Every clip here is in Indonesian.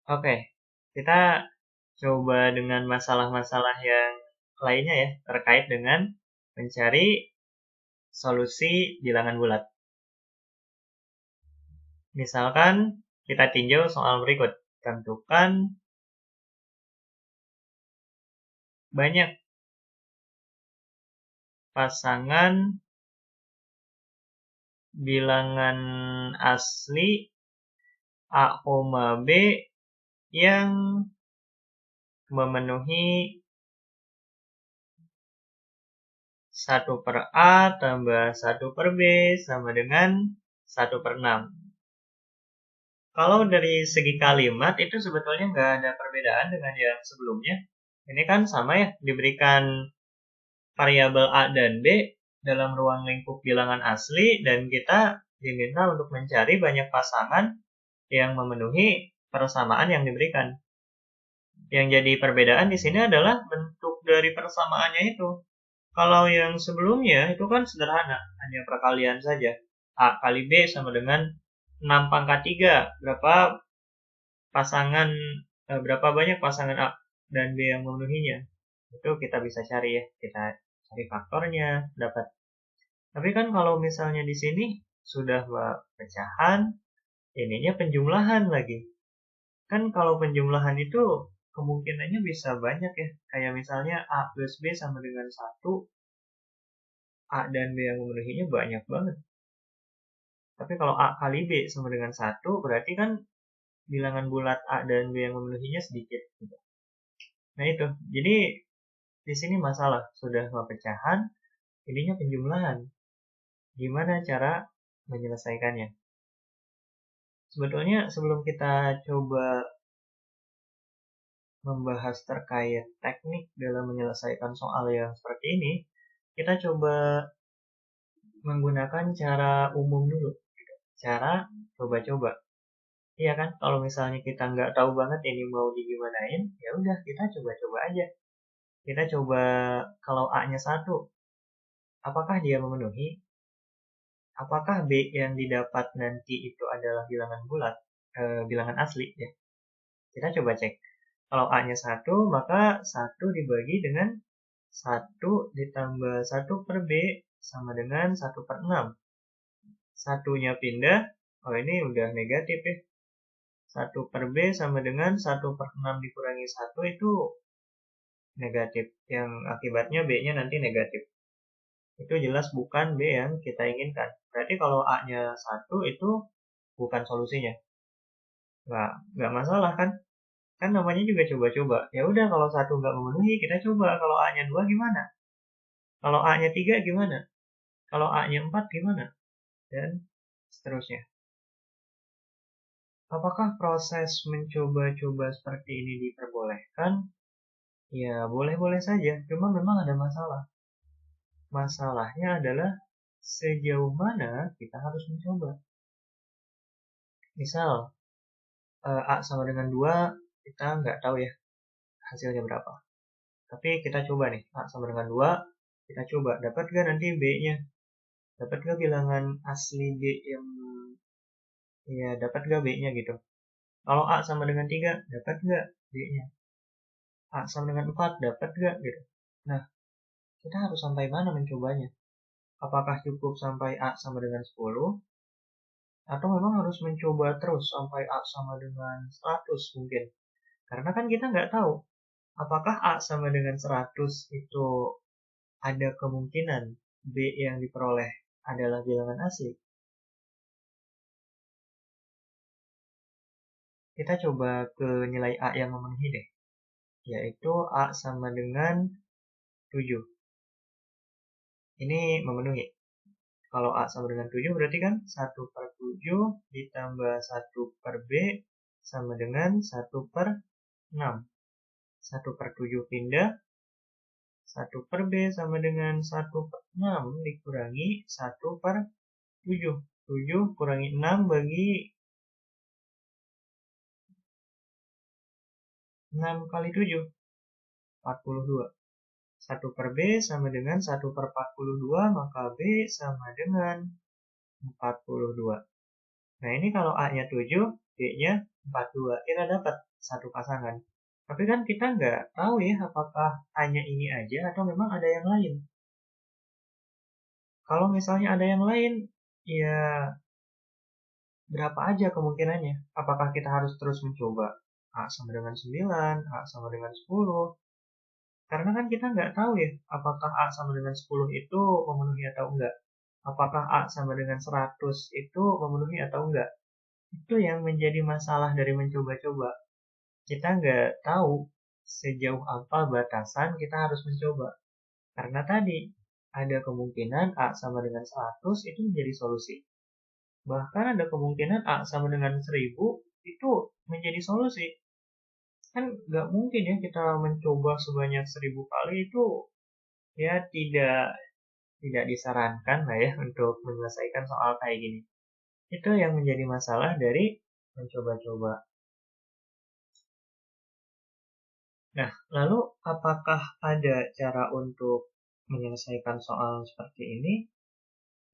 Oke, kita coba dengan masalah-masalah yang lainnya ya, terkait dengan mencari solusi bilangan bulat. Misalkan kita tinjau soal berikut. Tentukan banyak pasangan bilangan asli A, B yang memenuhi 1/A tambah 1/B sama dengan 1/6. Kalau dari segi kalimat itu sebetulnya nggak ada perbedaan dengan yang sebelumnya. Ini kan sama ya, diberikan variabel A dan B dalam ruang lingkup bilangan asli dan kita diminta untuk mencari banyak pasangan yang memenuhi persamaan yang diberikan. Yang jadi perbedaan di sini adalah bentuk dari persamaannya itu. Kalau yang sebelumnya itu kan sederhana, hanya perkalian saja. A kali B sama dengan 6 pangkat 3. Berapa banyak pasangan A dan B yang memenuhinya. Itu kita bisa cari ya. Kita cari faktornya, dapat. Tapi kan kalau misalnya di sini sudah pecahan, ininya penjumlahan lagi. Kan kalau penjumlahan itu kemungkinannya bisa banyak ya. Kayak misalnya A plus B sama dengan 1, A dan B yang memenuhinya banyak banget. Tapi kalau A kali B sama dengan 1, berarti kan bilangan bulat A dan B yang memenuhinya sedikit. Gitu. Nah itu, jadi di sini masalah. Sudah pecahan, ininya penjumlahan. Gimana cara menyelesaikannya? Sebetulnya sebelum kita coba membahas terkait teknik dalam menyelesaikan soal yang seperti ini, kita coba menggunakan cara umum dulu. Cara coba-coba. Iya kan, kalau misalnya kita nggak tahu banget ini mau digimanain, ya udah kita coba-coba aja. Kita coba kalau A-nya 1, apakah dia memenuhi? Apakah B yang didapat nanti itu adalah bilangan bulat, bilangan asli ya? Kita coba cek. Kalau A-nya 1, maka 1 dibagi dengan 1 ditambah 1/B sama dengan 1/6. Satunya pindah, oh ini udah negatif ya. 1/B sama dengan 1/6 dikurangi 1 itu negatif. Yang akibatnya B-nya nanti negatif. Itu jelas bukan B yang kita inginkan. Berarti kalau A-nya 1 itu bukan solusinya. Nggak masalah kan? Kan namanya juga coba-coba. Ya udah kalau 1 nggak memenuhi, kita coba. Kalau A-nya 2 gimana? Kalau A-nya 3 gimana? Kalau A-nya 4 gimana? Dan seterusnya. Apakah proses mencoba-coba seperti ini diperbolehkan? Ya, boleh-boleh saja. Cuma memang ada masalah. Masalahnya adalah sejauh mana kita harus mencoba. Misal, A sama dengan 2, kita nggak tahu ya hasilnya berapa. Tapi kita coba nih, A sama dengan 2, kita coba. Dapat nggak nanti B-nya? Dapat nggak bilangan asli B yang, ya dapat nggak B-nya gitu. Kalau A sama dengan 3, dapat nggak B-nya? A sama dengan 4, dapat nggak gitu. Nah, kita harus sampai mana mencobanya? Apakah cukup sampai A sama dengan 10? Atau memang harus mencoba terus sampai A sama dengan 100 mungkin? Karena kan kita nggak tahu apakah A sama dengan 100 itu ada kemungkinan B yang diperoleh adalah bilangan asli. Kita coba ke nilai A yang memenuhi deh, yaitu A sama dengan 7. Ini memenuhi. Kalau A sama dengan 7 berarti kan 1/7 ditambah 1/B sama dengan 1/6. 1/7 pindah, 1/B sama dengan 1/6 dikurangi 1/7. 7 kurangi 6 bagi 6 kali 7, 42. 1/B sama dengan 1/42, maka B sama dengan 42. Nah ini kalau A-nya 7, B-nya 42. Kita dapat satu pasangan. Tapi kan kita nggak tahu ya apakah hanya ini aja atau memang ada yang lain. Kalau misalnya ada yang lain, ya berapa aja kemungkinannya? Apakah kita harus terus mencoba? A sama dengan 9, A sama dengan 10. Karena kan kita nggak tahu ya, apakah A sama dengan 10 itu memenuhi atau enggak. Apakah A sama dengan 100 itu memenuhi atau enggak. Itu yang menjadi masalah dari mencoba-coba. Kita nggak tahu sejauh apa batasan kita harus mencoba. Karena tadi, ada kemungkinan A sama dengan 100 itu menjadi solusi. Bahkan ada kemungkinan A sama dengan 1000 itu menjadi solusi. Kan nggak mungkin ya kita mencoba sebanyak 1000 kali itu ya tidak disarankan lah ya untuk menyelesaikan soal kayak gini. Itu yang menjadi masalah dari mencoba-coba. Nah, lalu apakah ada cara untuk menyelesaikan soal seperti ini?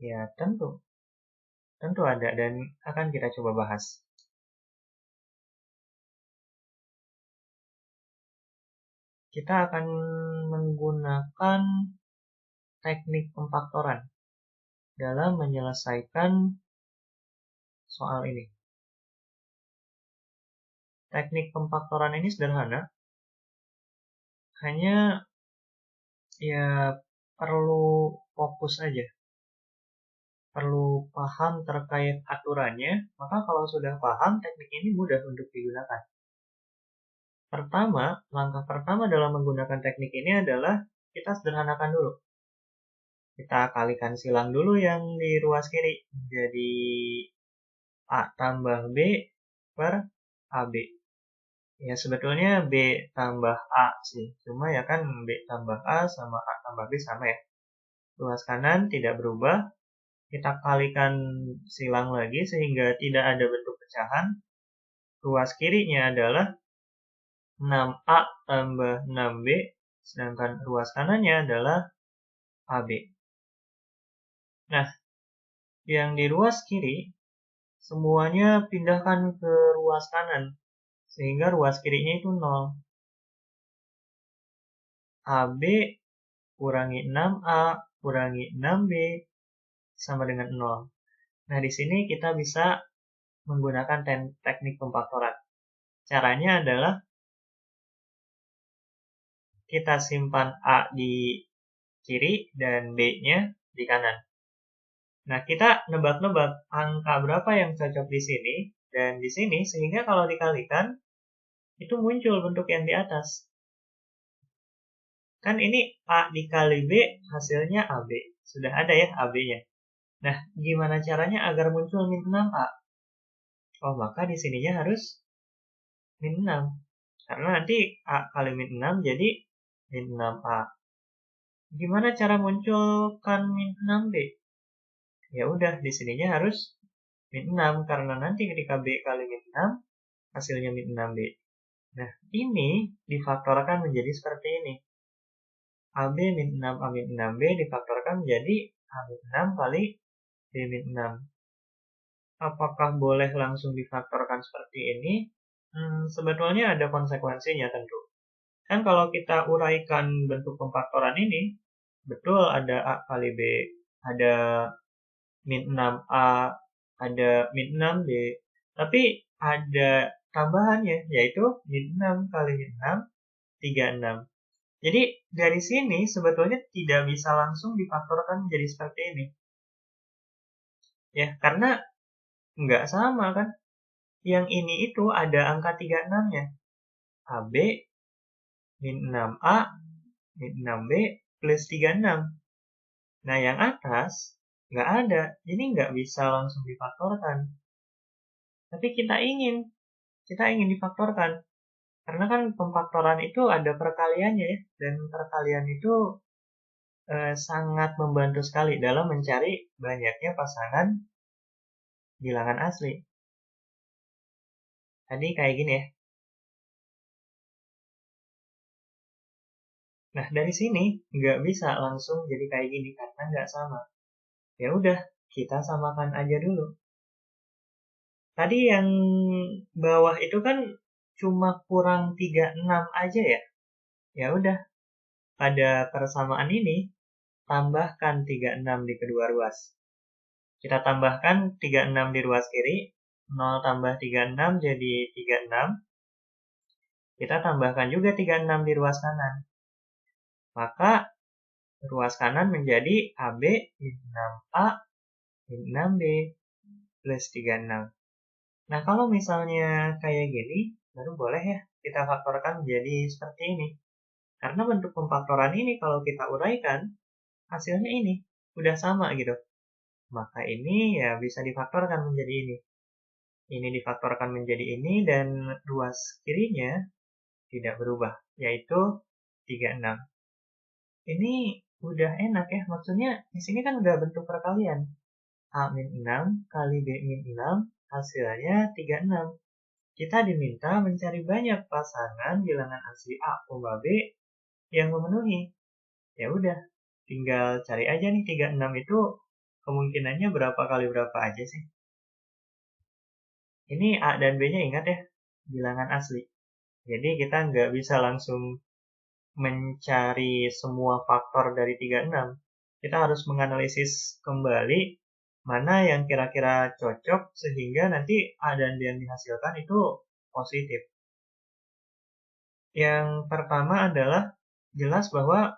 Ya, tentu. Tentu ada dan akan kita coba bahas. Kita akan menggunakan teknik pemfaktoran dalam menyelesaikan soal ini. Teknik pemfaktoran ini sederhana, hanya ya perlu fokus aja, perlu paham terkait aturannya, maka kalau sudah paham teknik ini mudah untuk digunakan. Pertama, langkah pertama dalam menggunakan teknik ini adalah kita sederhanakan dulu. Kita kalikan silang dulu yang di ruas kiri, jadi A tambah B per AB. Ya sebetulnya B tambah A sih, cuma ya kan B tambah A sama A tambah B sama ya. Ruas kanan tidak berubah, kita kalikan silang lagi sehingga tidak ada bentuk pecahan. Ruas kirinya adalah 6A tambah 6B, sedangkan ruas kanannya adalah AB. Nah, yang di ruas kiri, semuanya pindahkan ke ruas kanan, sehingga ruas kirinya itu 0. AB kurangi 6A kurangi 6B sama dengan 0. Nah, di sini kita bisa menggunakan teknik pemfaktoran. Caranya adalah kita simpan A di kiri dan B-nya di kanan. Nah, kita nebak-nebak angka berapa yang cocok di sini dan di sini, sehingga kalau dikalikan, itu muncul bentuk yang di atas. Kan ini A dikali B, hasilnya AB. Sudah ada ya AB-nya. Nah, gimana caranya agar muncul min 6A? Oh, maka di sininya harus min 6. Karena nanti A kali min 6 jadi min 6A. Gimana cara munculkan min 6B? Ya udah, di sininya harus min 6 karena nanti ketika B kali min 6 hasilnya min 6B. Nah, ini difaktorkan menjadi seperti ini. AB min 6 A min 6B difaktorkan menjadi A min 6 kali B min 6. Apakah boleh langsung difaktorkan seperti ini? Sebetulnya ada konsekuensinya tentu. Kan kalau kita uraikan bentuk pemfaktoran ini, betul ada A kali B, ada min 6A, ada min 6B, tapi ada tambahannya, yaitu min 6 kali min 6, 36. Jadi dari sini sebetulnya tidak bisa langsung difaktorkan menjadi seperti ini. Ya, karena nggak sama kan. Yang ini itu ada angka 36-nya. AB min 6A min 6B plus 36. Nah, yang atas nggak ada. Jadi nggak bisa langsung difaktorkan. Tapi kita ingin difaktorkan. Karena kan pemfaktoran itu ada perkaliannya ya. Dan perkalian itu sangat membantu sekali dalam mencari banyaknya pasangan bilangan asli. Tadi kayak gini ya. Nah, dari sini nggak bisa langsung jadi kayak gini karena nggak sama. Ya udah, kita samakan aja dulu. Tadi yang bawah itu kan cuma kurang 36 aja ya. Ya udah, pada persamaan ini tambahkan 36 di kedua ruas. Kita tambahkan 36 di ruas kiri, 0 tambah 36 jadi 36. Kita tambahkan juga 36 di ruas kanan. Maka ruas kanan menjadi AB min 6A min 6B plus 36. Nah, kalau misalnya kayak gini, baru boleh ya kita faktorkan menjadi seperti ini. Karena bentuk pemfaktoran ini kalau kita uraikan, hasilnya ini. Udah sama gitu. Maka ini ya bisa difaktorkan menjadi ini. Ini difaktorkan menjadi ini dan ruas kirinya tidak berubah, yaitu 36. Ini udah enak ya, maksudnya di sini kan udah bentuk perkalian. A-6 kali B-6 hasilnya 36. Kita diminta mencari banyak pasangan bilangan asli A, B yang memenuhi. Ya udah, tinggal cari aja nih 36 itu kemungkinannya berapa kali berapa aja sih. Ini A dan B-nya ingat ya, bilangan asli. Jadi kita nggak bisa langsung mencari semua faktor dari 36. Kita harus menganalisis kembali mana yang kira-kira cocok sehingga nanti A dan B yang dihasilkan itu positif. Yang pertama adalah jelas bahwa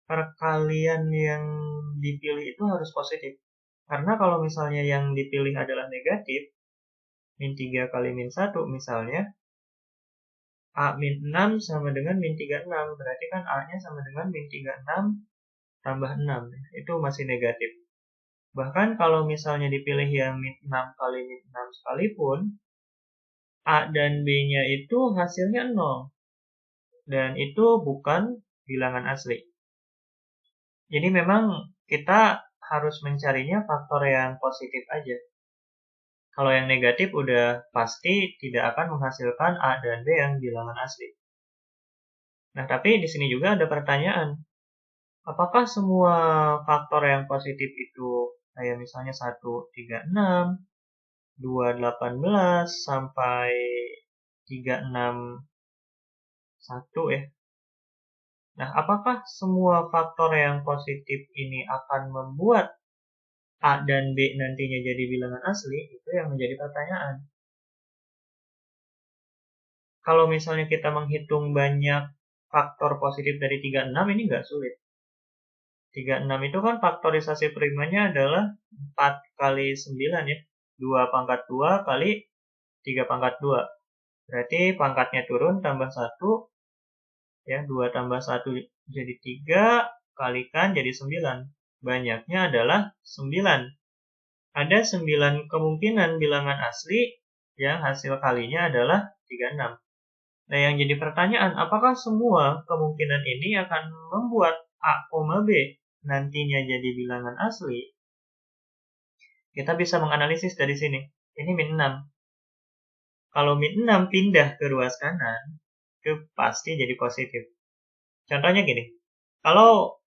perkalian yang dipilih itu harus positif. Karena kalau misalnya yang dipilih adalah negatif, min 3 kali min 1 misalnya, A min 6 sama dengan min 36. Berarti kan A-nya sama dengan min 36 tambah 6. Itu masih negatif. Bahkan kalau misalnya dipilih yang min 6 kali min 6 sekalipun, A dan B-nya itu hasilnya 0. Dan itu bukan bilangan asli. Jadi memang kita harus mencarinya faktor yang positif aja. Kalau yang negatif udah pasti tidak akan menghasilkan A dan B yang bilangan asli. Nah, tapi di sini juga ada pertanyaan. Apakah semua faktor yang positif itu kayak misalnya 1, 3, 6, 2, 18, sampai 3, 6, 1 ya? Nah, apakah semua faktor yang positif ini akan membuat A dan B nantinya jadi bilangan asli? Itu yang menjadi pertanyaan. Kalau misalnya kita menghitung banyak faktor positif dari 36, ini nggak sulit. 36 itu kan faktorisasi primanya adalah 4 kali 9 ya. 2 pangkat 2 kali 3 pangkat 2. Berarti pangkatnya turun tambah 1. Ya, 2 tambah 1 jadi 3, kalikan jadi 9. Banyaknya adalah 9. Ada 9 kemungkinan bilangan asli yang hasil kalinya adalah 36. Nah, yang jadi pertanyaan, apakah semua kemungkinan ini akan membuat A, B nantinya jadi bilangan asli? Kita bisa menganalisis dari sini. Ini min 6. Kalau min 6 pindah ke ruas kanan, itu pasti jadi positif. Contohnya gini, kalau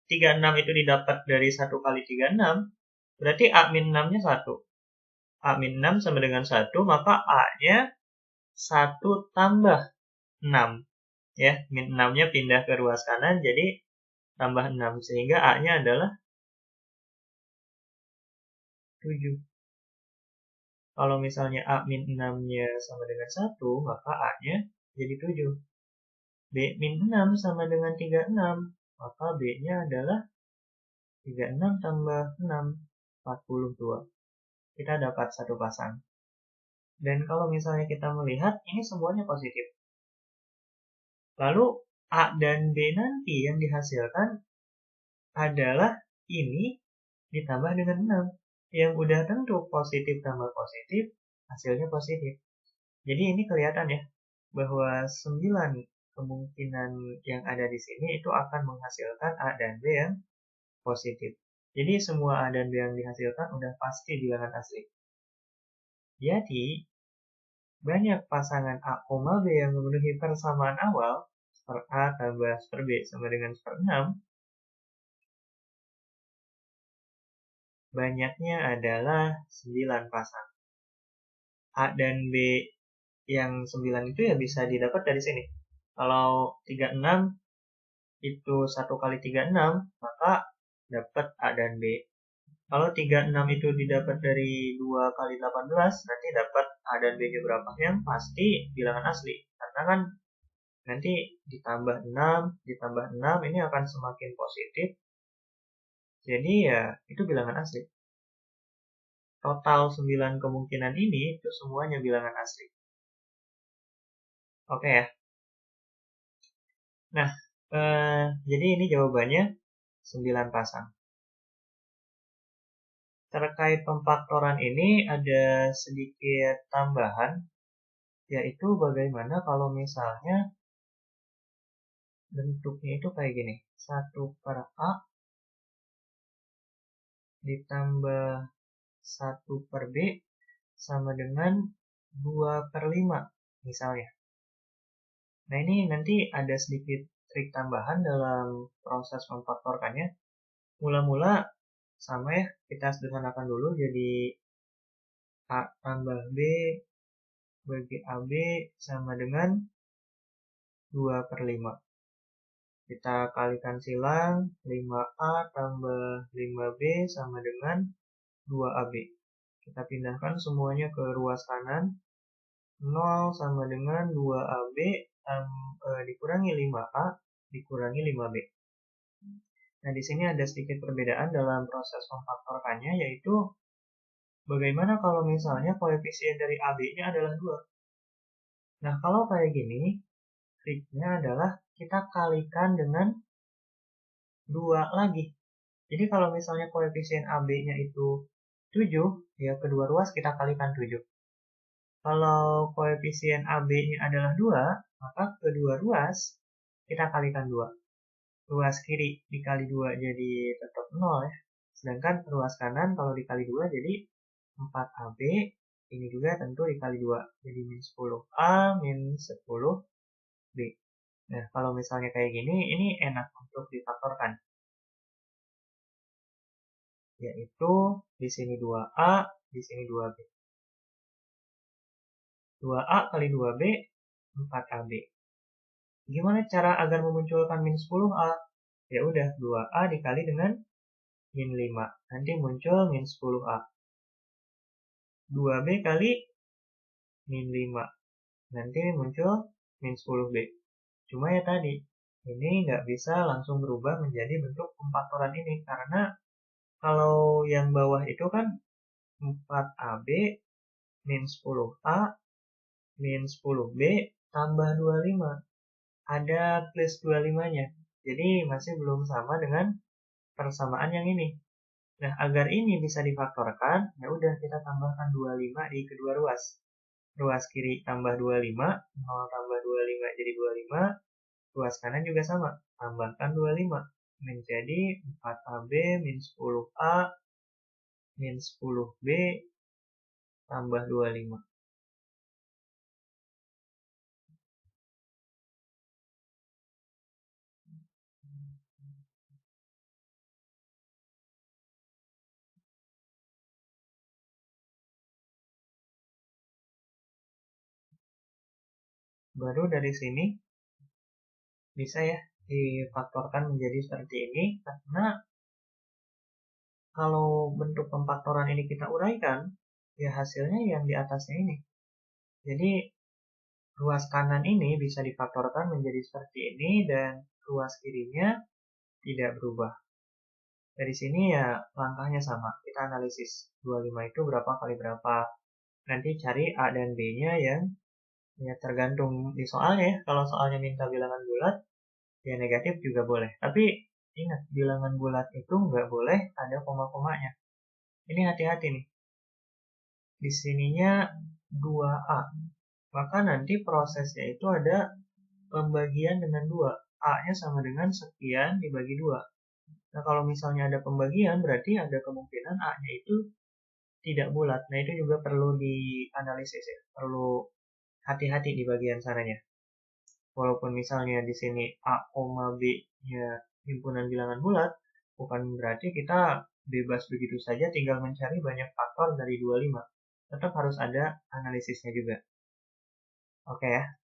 36 itu didapat dari 1 kali 36, berarti A min 6-nya 1. A min 6 sama dengan 1, maka A-nya 1 tambah 6. Ya, min 6-nya pindah ke ruas kanan, jadi tambah 6. Sehingga A-nya adalah 7. Kalau misalnya A min 6-nya sama dengan 1, maka A-nya jadi 7. B min 6 sama dengan 36, maka B-nya adalah 36 tambah 6, 42. Kita dapat satu pasang. Dan kalau misalnya kita melihat, ini semuanya positif. Lalu A dan B nanti yang dihasilkan adalah ini ditambah dengan 6. Yang udah tentu positif tambah positif, hasilnya positif. Jadi ini kelihatan ya, bahwa 9 kemungkinan yang ada di sini itu akan menghasilkan A dan B yang positif. Jadi semua A dan B yang dihasilkan udah pasti bilangan asli. Jadi, banyak pasangan A, B yang memenuhi persamaan awal, per A tambah per B sama dengan per 6, banyaknya adalah 9 pasang. A dan B yang 9 itu ya bisa didapat dari sini. Kalau 36 itu 1 kali 36, maka dapat A dan B. Kalau 36 itu didapat dari 2 kali 18, nanti dapat A dan B-nya berapa? Yang pasti bilangan asli. Karena kan nanti ditambah 6 ini akan semakin positif. Jadi ya itu bilangan asli. Total 9 kemungkinan ini itu semuanya bilangan asli. Oke ya. Nah, jadi ini jawabannya 9 pasang. Terkait pemfaktoran ini ada sedikit tambahan, yaitu bagaimana kalau misalnya bentuknya itu kayak gini. 1 per A ditambah 1 per B sama dengan 2 per 5 misalnya. Nah ini nanti ada sedikit trik tambahan dalam proses memfaktorkannya. Mula-mula sama ya, kita sederhanakan dulu jadi A tambah B bagi AB sama dengan 2 per 5. Kita kalikan silang, 5A tambah 5B sama dengan 2AB. Kita pindahkan semuanya ke ruas kanan. 0 sama dengan 2AB dikurangi 5A dikurangi 5B. Nah, di sini ada sedikit perbedaan dalam proses memfaktorkannya, yaitu bagaimana kalau misalnya koefisien dari AB-nya adalah 2. Nah, kalau kayak gini, triknya adalah kita kalikan dengan 2 lagi. Jadi kalau misalnya koefisien AB-nya itu 7, ya kedua ruas kita kalikan 7. Kalau koefisien AB-nya adalah 2, maka kedua ruas kita kalikan 2. Ruas kiri dikali 2 jadi tetap 0 ya. Sedangkan ruas kanan kalau dikali 2 jadi 4AB. Ini juga tentu dikali 2. Jadi min 10A min 10B. Nah, kalau misalnya kayak gini, ini enak untuk difaktorkan. Yaitu di sini 2A, di sini 2B. 2A kali 2B, 4AB. Gimana cara agar memunculkan min 10A? Ya udah, 2A dikali dengan min 5. Nanti muncul min 10A. 2B kali min 5. Nanti muncul min 10B. Cuma ya tadi, ini nggak bisa langsung berubah menjadi bentuk pemfaktoran ini. Karena kalau yang bawah itu kan 4AB min 10A min 10B tambah 25. Ada plus 25-nya. Jadi masih belum sama dengan persamaan yang ini. Nah, agar ini bisa difaktorkan, ya udah kita tambahkan 25 di kedua ruas. Ruas kiri tambah 25, 0 tambah 25 jadi 25. Ruas kanan juga sama, tambahkan 25. Menjadi 4AB min 10A min 10B tambah 25. Baru dari sini bisa ya difaktorkan menjadi seperti ini, karena kalau bentuk pemfaktoran ini kita uraikan, ya hasilnya yang di atasnya ini. Jadi ruas kanan ini bisa difaktorkan menjadi seperti ini dan ruas kirinya tidak berubah. Dari sini ya langkahnya sama, kita analisis 25 itu berapa kali berapa. Nanti cari A dan B-nya yang ya tergantung di soalnya ya. Kalau soalnya minta bilangan bulat, ya negatif juga boleh. Tapi ingat, bilangan bulat itu nggak boleh ada koma-komanya. Ini hati-hati nih. Di sininya 2A. Maka nanti prosesnya itu ada pembagian dengan 2. A-nya sama dengan sekian dibagi 2. Nah, kalau misalnya ada pembagian, berarti ada kemungkinan A-nya itu tidak bulat. Nah, itu juga perlu dianalisis ya. Perlu hati-hati di bagian sananya. Walaupun misalnya di sini A, B-nya himpunan bilangan bulat, bukan berarti kita bebas begitu saja tinggal mencari banyak faktor dari 25. Tetap harus ada analisisnya juga. Oke ya.